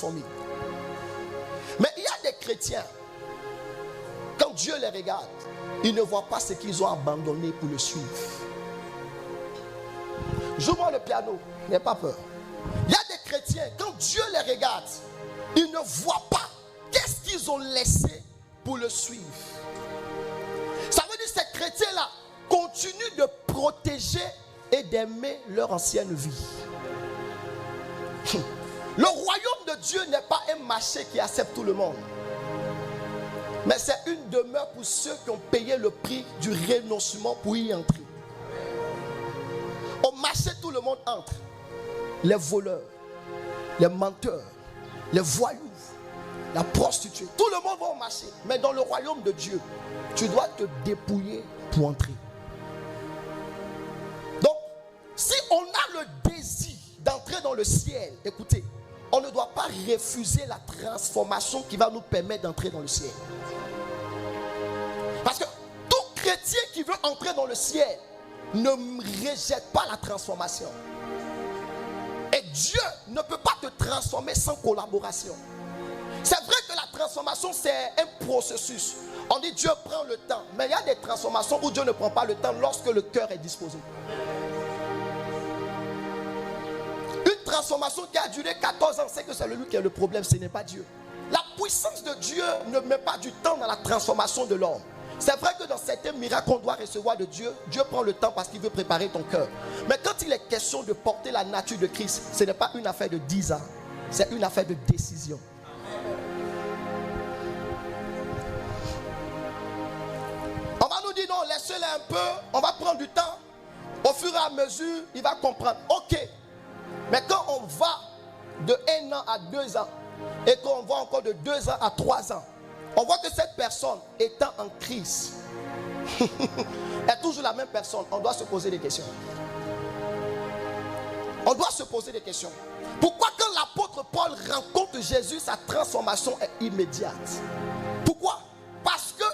transformés. Mais il y a des chrétiens, quand Dieu les regarde, ils ne voient pas ce qu'ils ont abandonné pour le suivre. Joue-moi le piano, n'aie pas peur. Il y a des chrétiens, quand Dieu les regarde, ils ne voient pas qu'est-ce qu'ils ont laissé pour le suivre. Ça veut dire que ces chrétiens-là continuent de protéger et d'aimer leur ancienne vie. Le royaume de Dieu n'est pas un marché qui accepte tout le monde. Mais c'est une demeure pour ceux qui ont payé le prix du renoncement pour y entrer. Au marché, tout le monde entre. Les voleurs, les menteurs, les voyous, la prostituée. Tout le monde va au marché. Mais dans le royaume de Dieu, tu dois te dépouiller pour entrer. Donc, si on a le désir d'entrer dans le ciel, écoutez, on ne doit pas refuser la transformation qui va nous permettre d'entrer dans le ciel. Parce que tout chrétien qui veut entrer dans le ciel ne rejette pas la transformation. Et Dieu ne peut pas te transformer sans collaboration. C'est vrai que la transformation c'est un processus. On dit Dieu prend le temps. Mais il y a des transformations où Dieu ne prend pas le temps lorsque le cœur est disposé. Une transformation qui a duré 14 ans, c'est que c'est lui qui est le problème, ce n'est pas Dieu. La puissance de Dieu ne met pas du temps dans la transformation de l'homme. C'est vrai que dans certains miracles qu'on doit recevoir de Dieu, Dieu prend le temps parce qu'il veut préparer ton cœur. Mais quand il est question de porter la nature de Christ, ce n'est pas une affaire de 10 ans, c'est une affaire de décision. On va nous dire non, laissez-le un peu, on va prendre du temps. Au fur et à mesure, il va comprendre. Ok, mais quand on va de 1 an à 2 ans, et qu'on va encore de 2 ans à 3 ans, on voit que cette personne étant en crise est toujours la même personne. On doit se poser des questions. On doit se poser des questions. Pourquoi quand l'apôtre Paul rencontre Jésus, sa transformation est immédiate? Pourquoi? Parce que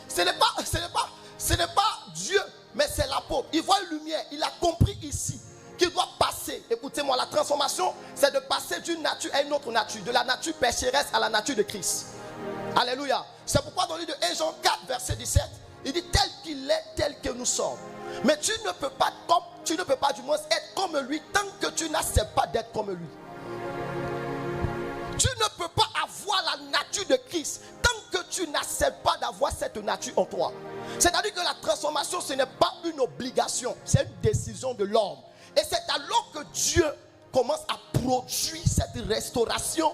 ce n'est pas Dieu, mais c'est l'apôtre. Il voit une lumière, il a compris ici qu'il doit passer. Écoutez-moi, la transformation, c'est de passer d'une nature à une autre nature, de la nature pécheresse à la nature de Christ. Alléluia. C'est pourquoi dans le livre de 1 Jean 4, verset 17, il dit tel qu'il est, tel que nous sommes. Mais tu ne peux pas du moins être comme lui tant que tu n'acceptes pas d'être comme lui. Tu ne peux pas avoir la nature de Christ tant que tu n'acceptes pas d'avoir cette nature en toi. C'est-à-dire que la transformation, ce n'est pas une obligation, c'est une décision de l'homme. Et c'est alors que Dieu commence à produire cette restauration